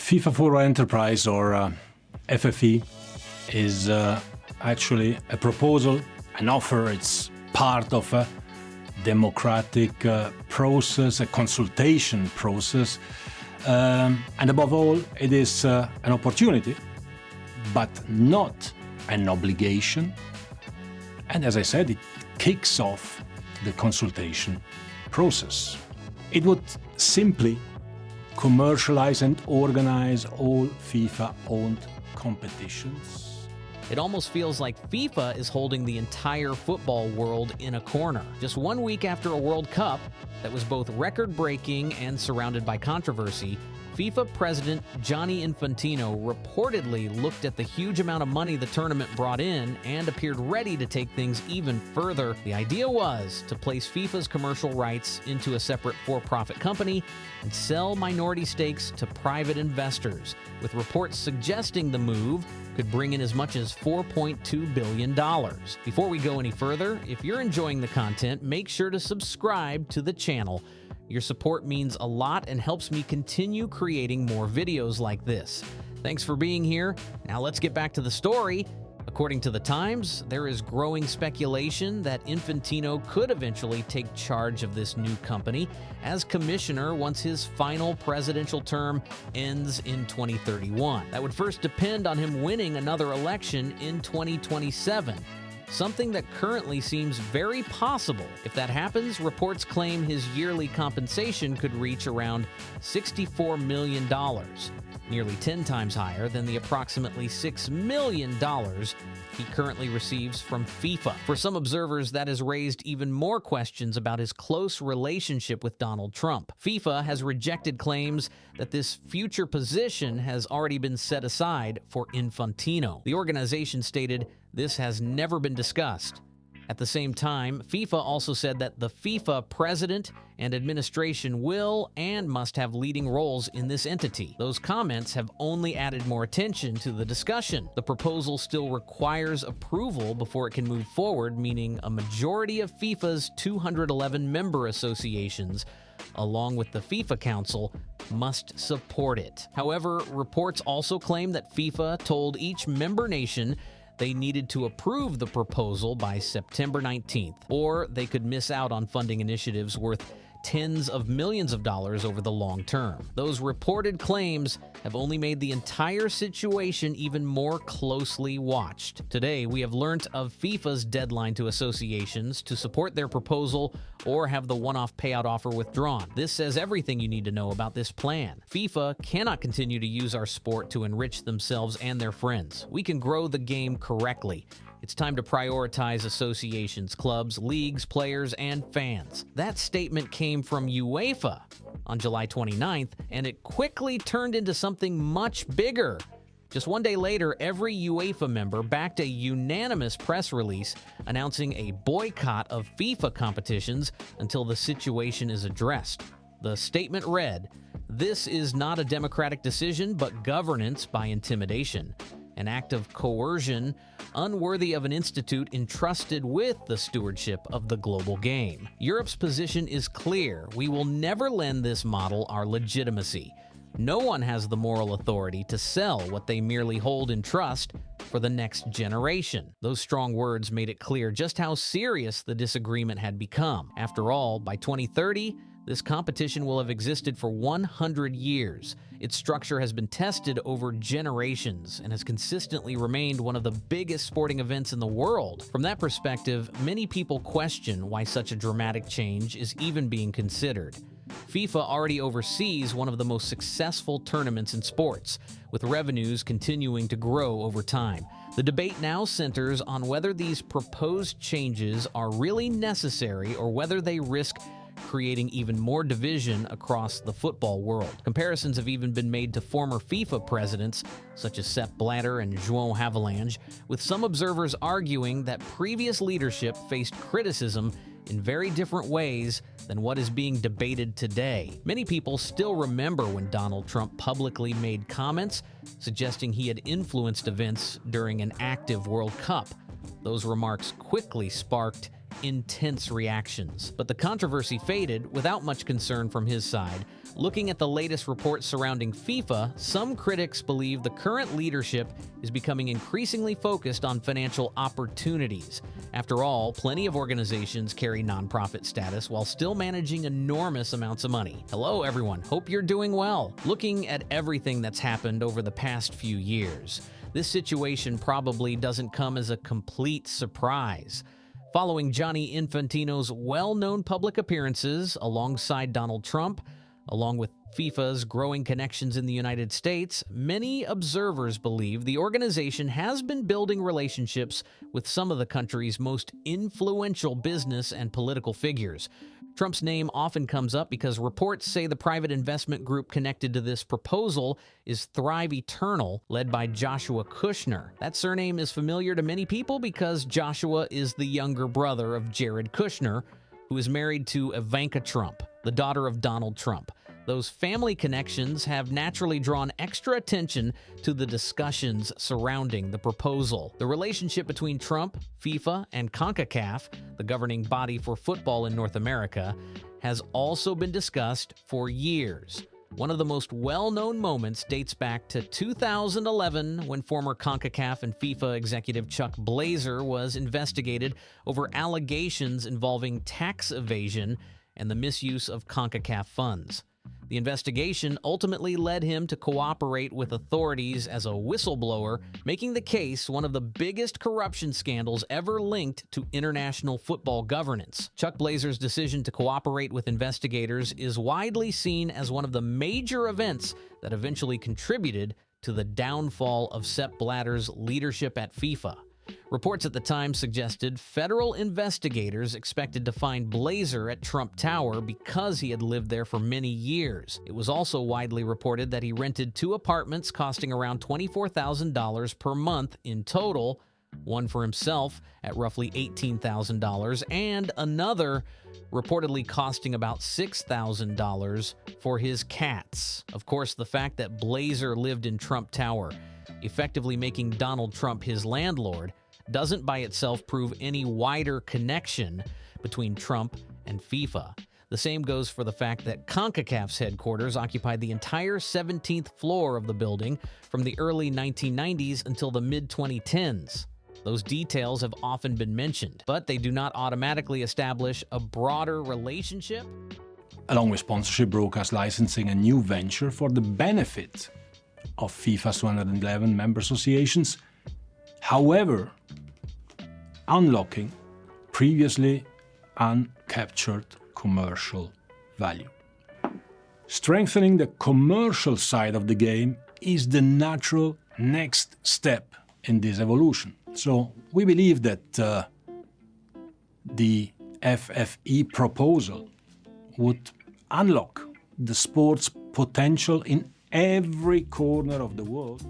FIFA Forward Enterprise, or FFE, is actually a proposal, an offer. It's part of a democratic process, a consultation process, and above all, it is an opportunity, but not an obligation. And as I said, it kicks off the consultation process. It would simply commercialize and organize all FIFA-owned competitions. It almost feels like FIFA is holding the entire football world in a corner. Just 1 week after a World Cup that was both record-breaking and surrounded by controversy, FIFA President Gianni Infantino reportedly looked at the huge amount of money the tournament brought in and appeared ready to take things even further. The idea was to place FIFA's commercial rights into a separate for-profit company and sell minority stakes to private investors, with reports suggesting the move could bring in as much as $4.2 billion. Before we go any further, if you're enjoying the content, make sure to subscribe to the channel. Your support means a lot and helps me continue creating more videos like this. Thanks for being here. Now let's get back to the story. According to the Times, there is growing speculation that Infantino could eventually take charge of this new company as commissioner once his final presidential term ends in 2031. That would first depend on him winning another election in 2027. Something that currently seems very possible. If that happens, reports claim his yearly compensation could reach around $64 million, nearly 10 times higher than the approximately $6 million he currently receives from FIFA. For some observers, that has raised even more questions about his close relationship with Donald Trump. FIFA has rejected claims that this future position has already been set aside for Infantino. The organization stated this has never been discussed. At the same time, FIFA also said that the FIFA president and administration will and must have leading roles in this entity. Those comments have only added more attention to the discussion. The proposal still requires approval before it can move forward, meaning a majority of FIFA's 211 member associations, along with the FIFA Council, must support it. However, reports also claim that FIFA told each member nation they needed to approve the proposal by September 19th, or they could miss out on funding initiatives worth tens of millions of dollars over the long term. Those reported claims have only made the entire situation even more closely watched. Today, we have learnt of FIFA's deadline to associations to support their proposal or have the one-off payout offer withdrawn. This says everything you need to know about this plan. FIFA cannot continue to use our sport to enrich themselves and their friends. We can grow the game correctly. It's time to prioritize associations, clubs, leagues, players, and fans. That statement came from UEFA on July 29th, and it quickly turned into something much bigger. Just 1 day later, every UEFA member backed a unanimous press release announcing a boycott of FIFA competitions until the situation is addressed. The statement read, "This is not a democratic decision, but governance by intimidation. An act of coercion unworthy of an institute entrusted with the stewardship of the global game. Europe's position is clear. We will never lend this model our legitimacy. No one has the moral authority to sell what they merely hold in trust for the next generation." Those strong words made it clear just how serious the disagreement had become. After all, by 2030, this competition will have existed for 100 years. Its structure has been tested over generations and has consistently remained one of the biggest sporting events in the world. From that perspective, many people question why such a dramatic change is even being considered. FIFA already oversees one of the most successful tournaments in sports, with revenues continuing to grow over time. The debate now centers on whether these proposed changes are really necessary or whether they risk creating even more division across the football world. Comparisons have even been made to former FIFA presidents, such as Sepp Blatter and João Havelange, with some observers arguing that previous leadership faced criticism in very different ways than what is being debated today. Many people still remember when Donald Trump publicly made comments suggesting he had influenced events during an active World Cup. Those remarks quickly sparked intense reactions. But the controversy faded without much concern from his side, Looking at the latest reports surrounding FIFA, some critics believe the current leadership is becoming increasingly focused on financial opportunities. After all, plenty of organizations carry nonprofit status while still managing enormous amounts of money. Hello, everyone. Hope you're doing well. Looking at everything that's happened over the past few years, this situation probably doesn't come as a complete surprise. Following Gianni Infantino's well-known public appearances alongside Donald Trump, along with FIFA's growing connections in the United States, many observers believe the organization has been building relationships with some of the country's most influential business and political figures. Trump's name often comes up because reports say the private investment group connected to this proposal is Thrive Eternal, led by Joshua Kushner. That surname is familiar to many people because Joshua is the younger brother of Jared Kushner, who is married to Ivanka Trump, the daughter of Donald Trump. Those family connections have naturally drawn extra attention to the discussions surrounding the proposal. The relationship between Trump, FIFA, and CONCACAF, the governing body for football in North America, has also been discussed for years. One of the most well-known moments dates back to 2011 when former CONCACAF and FIFA executive Chuck Blazer was investigated over allegations involving tax evasion and the misuse of CONCACAF funds. The investigation ultimately led him to cooperate with authorities as a whistleblower, making the case one of the biggest corruption scandals ever linked to international football governance. Chuck Blazer's decision to cooperate with investigators is widely seen as one of the major events that eventually contributed to the downfall of Sepp Blatter's leadership at FIFA. Reports at the time suggested federal investigators expected to find Blazer at Trump Tower because he had lived there for many years. It was also widely reported that he rented 2 apartments costing around $24,000 per month in total, one for himself at roughly $18,000 and another reportedly costing about $6,000 for his cats. Of course, the fact that Blazer lived in Trump Tower, effectively making Donald Trump his landlord, doesn't by itself prove any wider connection between Trump and FIFA. The same goes for the fact that CONCACAF's headquarters occupied the entire 17th floor of the building from the early 1990s until the mid-2010s. Those details have often been mentioned, but they do not automatically establish a broader relationship. Along with sponsorship, broadcast licensing, a new venture for the benefit of FIFA's 211 member associations, however, unlocking previously uncaptured commercial value. Strengthening the commercial side of the game is the natural next step in this evolution. So we believe that the FFE proposal would unlock the sport's potential in every corner of the world.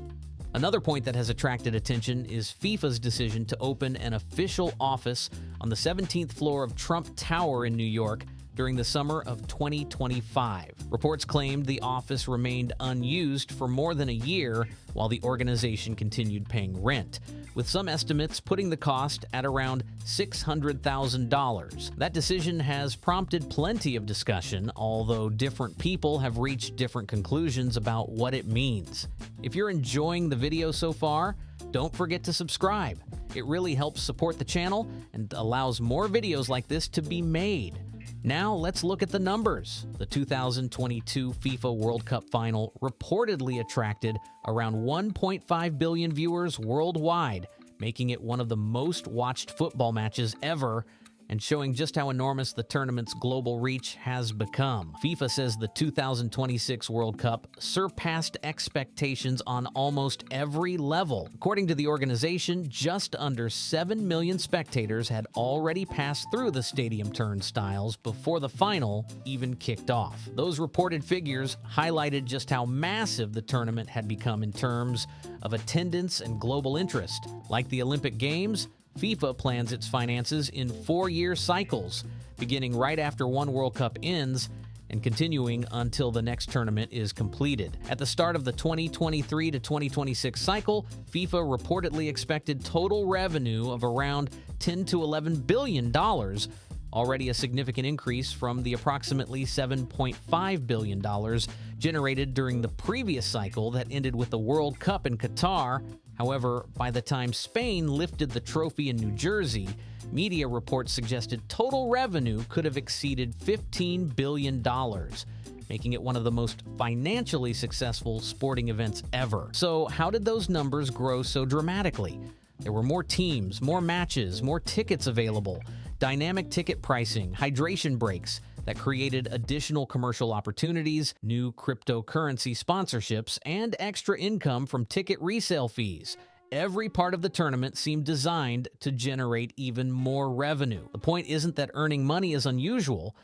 Another point that has attracted attention is FIFA's decision to open an official office on the 17th floor of Trump Tower in New York during the summer of 2025. Reports claimed the office remained unused for more than a year while the organization continued paying rent, with some estimates putting the cost at around $600,000. That decision has prompted plenty of discussion, although different people have reached different conclusions about what it means. If you're enjoying the video so far, don't forget to subscribe. It really helps support the channel and allows more videos like this to be made. Now let's look at the numbers. The 2022 FIFA World Cup final reportedly attracted around 1.5 billion viewers worldwide, making it one of the most watched football matches ever and showing just how enormous the tournament's global reach has become. FIFA says the 2026 World Cup surpassed expectations on almost every level. According to the organization, just under 7 million spectators had already passed through the stadium turnstiles before the final even kicked off. Those reported figures highlighted just how massive the tournament had become in terms of attendance and global interest. Like the Olympic Games, FIFA plans its finances in 4-year cycles, beginning right after one World Cup ends and continuing until the next tournament is completed. At the start of the 2023 to 2026 cycle, FIFA reportedly expected total revenue of around $10 to $11 billion, already a significant increase from the approximately $7.5 billion generated during the previous cycle that ended with the World Cup in Qatar. However, by the time Spain lifted the trophy in New Jersey, media reports suggested total revenue could have exceeded $15 billion, making it one of the most financially successful sporting events ever. So how did those numbers grow so dramatically? There were more teams, more matches, more tickets available, dynamic ticket pricing, hydration breaks that created additional commercial opportunities, new cryptocurrency sponsorships, and extra income from ticket resale fees. Every part of the tournament seemed designed to generate even more revenue. The point isn't that earning money is unusual.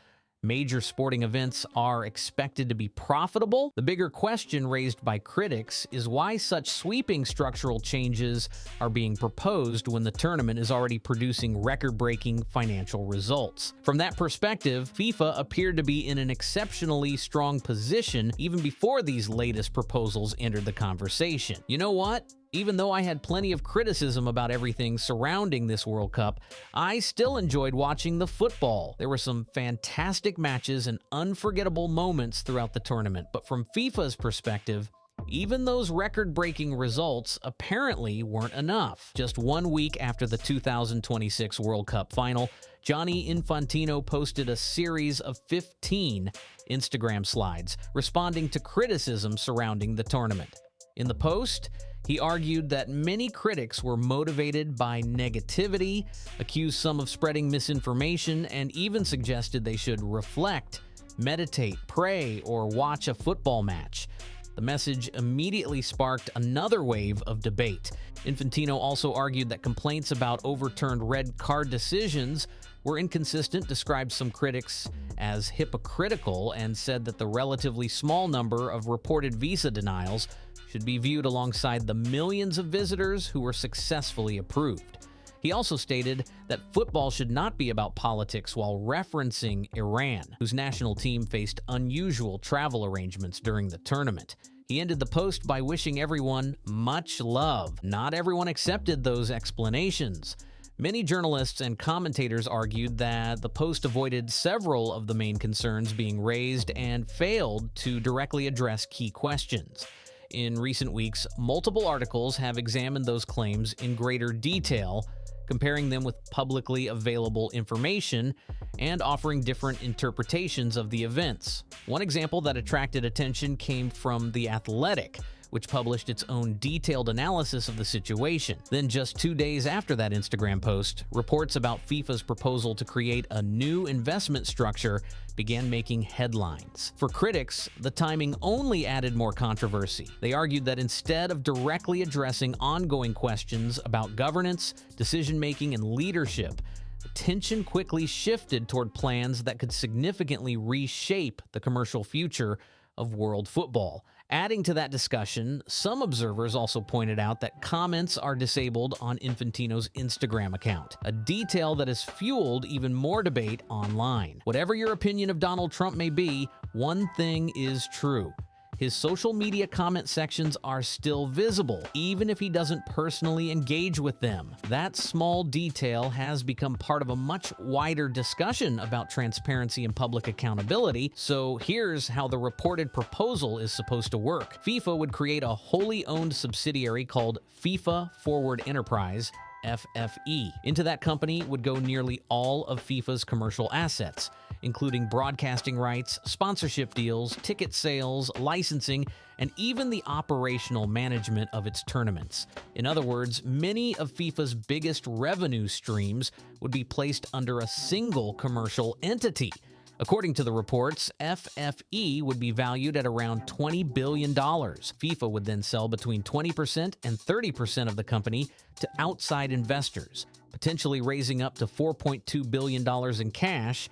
Major sporting events are expected to be profitable. The bigger question raised by critics is why such sweeping structural changes are being proposed when the tournament is already producing record-breaking financial results. From that perspective, FIFA appeared to be in an exceptionally strong position even before these latest proposals entered the conversation. You know what? Even though I had plenty of criticism about everything surrounding this World Cup, I still enjoyed watching the football. There were some fantastic matches and unforgettable moments throughout the tournament, but from FIFA's perspective, even those record-breaking results apparently weren't enough. Just 1 week after the 2026 World Cup final, Gianni Infantino posted a series of 15 Instagram slides responding to criticism surrounding the tournament. In the post, he argued that many critics were motivated by negativity, accused some of spreading misinformation, and even suggested they should reflect, meditate, pray, or watch a football match. The message immediately sparked another wave of debate. Infantino also argued that complaints about overturned red card decisions were inconsistent, described some critics as hypocritical, and said that the relatively small number of reported visa denials should be viewed alongside the millions of visitors who were successfully approved. He also stated that football should not be about politics while referencing Iran, whose national team faced unusual travel arrangements during the tournament. He ended the post by wishing everyone much love. Not everyone accepted those explanations. Many journalists and commentators argued that the post avoided several of the main concerns being raised and failed to directly address key questions. In recent weeks, multiple articles have examined those claims in greater detail, comparing them with publicly available information and offering different interpretations of the events. One example that attracted attention came from The Athletic, which published its own detailed analysis of the situation. Then just 2 days after that Instagram post, reports about FIFA's proposal to create a new investment structure began making headlines. For critics, the timing only added more controversy. They argued that instead of directly addressing ongoing questions about governance, decision-making, and leadership, attention quickly shifted toward plans that could significantly reshape the commercial future of world football. Adding to that discussion, some observers also pointed out that comments are disabled on Infantino's Instagram account, a detail that has fueled even more debate online. Whatever your opinion of Donald Trump may be, one thing is true. His social media comment sections are still visible, even if he doesn't personally engage with them. That small detail has become part of a much wider discussion about transparency and public accountability, so here's how the reported proposal is supposed to work. FIFA would create a wholly owned subsidiary called FIFA Forward Enterprise, FFE. Into that company would go nearly all of FIFA's commercial assets, including broadcasting rights, sponsorship deals, ticket sales, licensing, and even the operational management of its tournaments. In other words, many of FIFA's biggest revenue streams would be placed under a single commercial entity. According to the reports, FFE would be valued at around $20 billion. FIFA would then sell between 20% and 30% of the company to outside investors, potentially raising up to $4.2 billion in cash.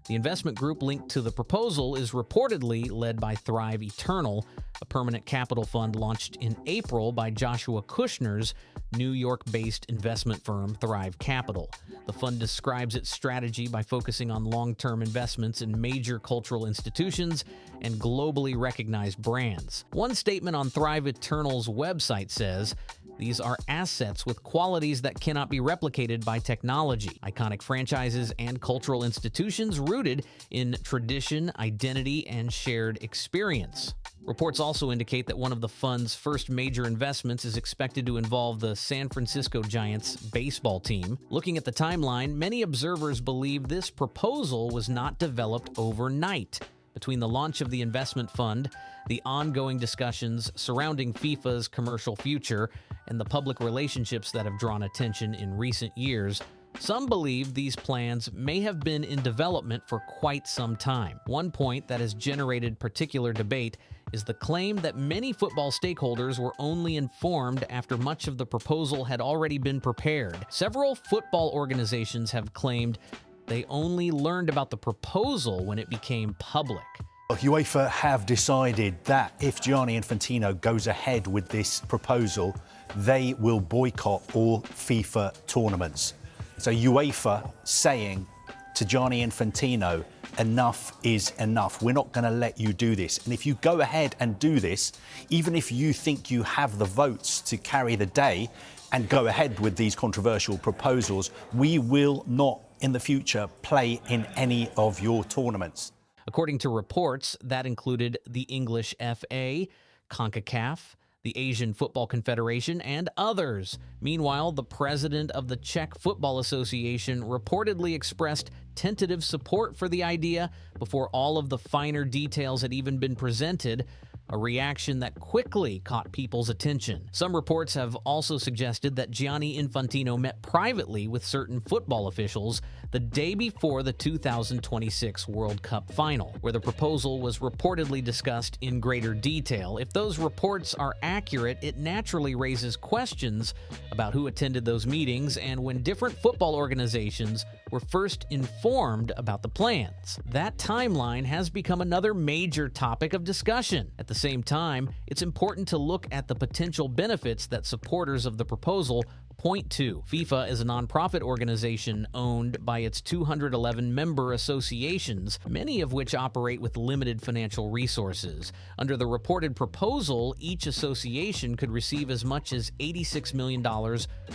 The investment group linked to the proposal is reportedly led by Thrive Eternal, a permanent capital fund launched in April by Joshua Kushner's New York-based investment firm Thrive Capital. The fund describes its strategy by focusing on long-term investments in major cultural institutions and globally recognized brands. One statement on Thrive Eternal's website says, "These are assets with qualities that cannot be replicated by technology, iconic franchises and cultural institutions rooted in tradition, identity, and shared experience." Reports also indicate that one of the fund's first major investments is expected to involve the San Francisco Giants baseball team. Looking at the timeline, many observers believe this proposal was not developed overnight. Between the launch of the investment fund, the ongoing discussions surrounding FIFA's commercial future, and the public relationships that have drawn attention in recent years, some believe these plans may have been in development for quite some time. One point that has generated particular debate is the claim that many football stakeholders were only informed after much of the proposal had already been prepared. Several football organizations have claimed they only learned about the proposal when it became public. UEFA have decided that if Gianni Infantino goes ahead with this proposal, they will boycott all FIFA tournaments. So UEFA saying to Gianni Infantino, enough is enough. We're not going to let you do this. And if you go ahead and do this, even if you think you have the votes to carry the day and go ahead with these controversial proposals, we will not in the future play in any of your tournaments. According to reports, that included the English FA, CONCACAF, the Asian Football Confederation, and others. Meanwhile, the president of the Czech Football Association reportedly expressed tentative support for the idea before all of the finer details had even been presented, a reaction that quickly caught people's attention. Some reports have also suggested that Gianni Infantino met privately with certain football officials the day before the 2026 World Cup final, where the proposal was reportedly discussed in greater detail. If those reports are accurate, it naturally raises questions about who attended those meetings and when different football organizations were first informed about the plans. That timeline has become another major topic of discussion. At the same time, it's important to look at the potential benefits that supporters of the proposal point to. FIFA is a nonprofit organization owned by its 211 member associations, many of which operate with limited financial resources. Under the reported proposal, each association could receive as much as $86 million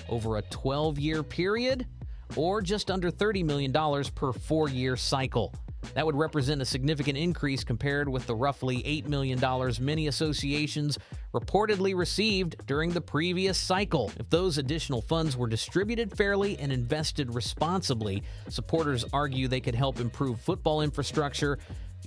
over a 12-year period, or just under $30 million per 4-year cycle. That would represent a significant increase compared with the roughly $8 million many associations reportedly received during the previous cycle. If those additional funds were distributed fairly and invested responsibly, supporters argue they could help improve football infrastructure,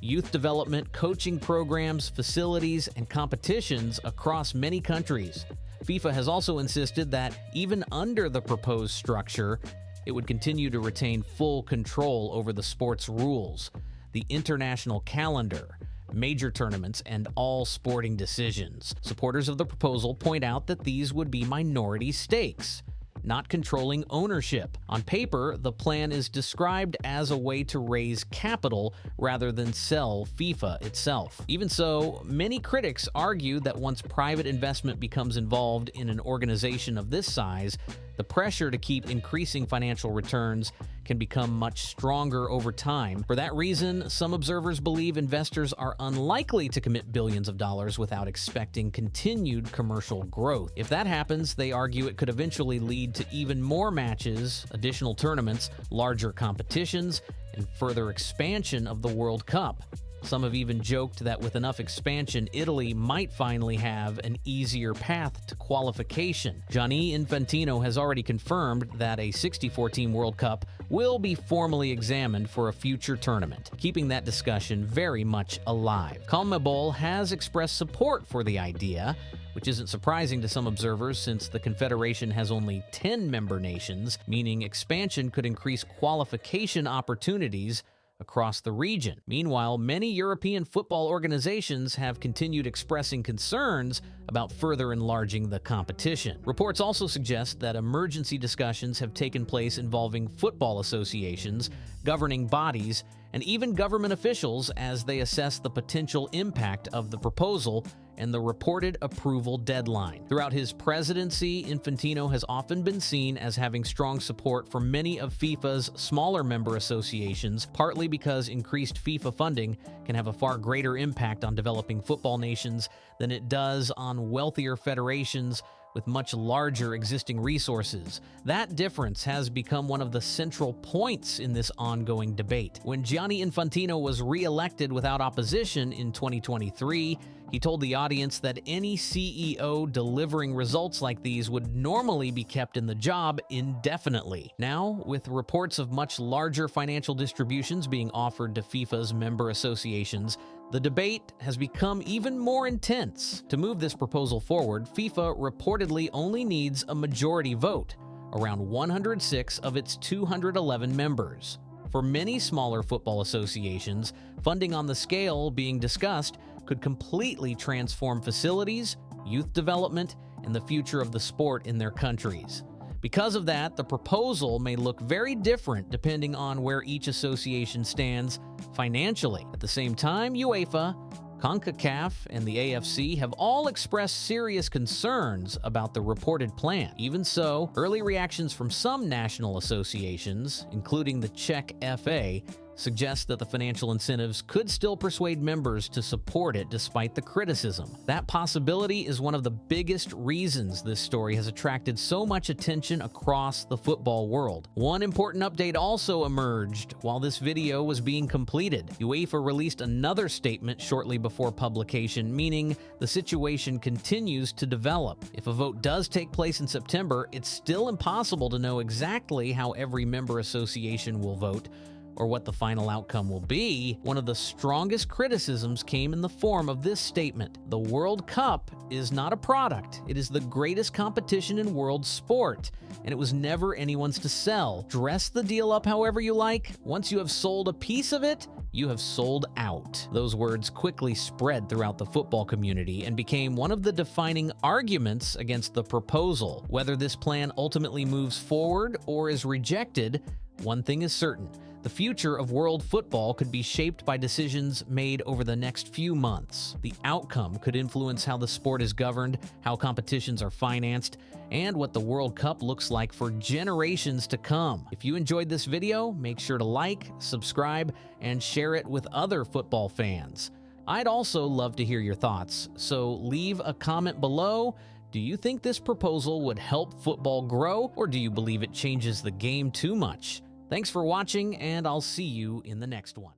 youth development, coaching programs, facilities, and competitions across many countries. FIFA has also insisted that even under the proposed structure, it would continue to retain full control over the sport's rules, the international calendar, major tournaments, and all sporting decisions. Supporters of the proposal point out that these would be minority stakes, not controlling ownership. On paper, the plan is described as a way to raise capital rather than sell FIFA itself. Even so, many critics argue that once private investment becomes involved in an organization of this size, the pressure to keep increasing financial returns can become much stronger over time. For that reason, some observers believe investors are unlikely to commit billions of dollars without expecting continued commercial growth. If that happens, they argue it could eventually lead to even more matches, additional tournaments, larger competitions, and further expansion of the World Cup. Some have even joked that with enough expansion, Italy might finally have an easier path to qualification. Gianni Infantino has already confirmed that a 64-team World Cup will be formally examined for a future tournament, keeping that discussion very much alive. CONMEBOL has expressed support for the idea, which isn't surprising to some observers since the Confederation has only 10 member nations, meaning expansion could increase qualification opportunities across the region. Meanwhile, many European football organizations have continued expressing concerns about further enlarging the competition. Reports also suggest that emergency discussions have taken place involving football associations, governing bodies, and even government officials as they assess the potential impact of the proposal and the reported approval deadline. Throughout his presidency, Infantino has often been seen as having strong support for many of FIFA's smaller member associations, partly because increased FIFA funding can have a far greater impact on developing football nations than it does on wealthier federations with much larger existing resources. That difference has become one of the central points in this ongoing debate. When Gianni Infantino was re-elected without opposition in 2023, he told the audience that any CEO delivering results like these would normally be kept in the job indefinitely. Now, with reports of much larger financial distributions being offered to FIFA's member associations, the debate has become even more intense. To move this proposal forward, FIFA reportedly only needs a majority vote, around 106 of its 211 members. For many smaller football associations, funding on the scale being discussed could completely transform facilities, youth development, and the future of the sport in their countries. Because of that, the proposal may look very different depending on where each association stands financially. At the same time, UEFA, CONCACAF, and the AFC have all expressed serious concerns about the reported plan. Even so, early reactions from some national associations, including the Czech FA, suggest that the financial incentives could still persuade members to support it despite the criticism. That possibility is one of the biggest reasons this story has attracted so much attention across the football world. One important update also emerged while this video was being completed. UEFA released another statement shortly before publication, meaning the situation continues to develop. If a vote does take place in September, it's still impossible to know exactly how every member association will vote, or what the final outcome will be. One of the strongest criticisms came in the form of this statement: the World Cup is not a product. It is the greatest competition in world sport, and it was never anyone's to sell. Dress the deal up however you like. Once you have sold a piece of it, you have sold out. Those words quickly spread throughout the football community and became one of the defining arguments against the proposal. Whether this plan ultimately moves forward or is rejected, one thing is certain: the future of world football could be shaped by decisions made over the next few months. The outcome could influence how the sport is governed, how competitions are financed, and what the World Cup looks like for generations to come. If you enjoyed this video, make sure to like, subscribe, and share it with other football fans. I'd also love to hear your thoughts, so leave a comment below. Do you think this proposal would help football grow, or do you believe it changes the game too much? Thanks for watching, and I'll see you in the next one.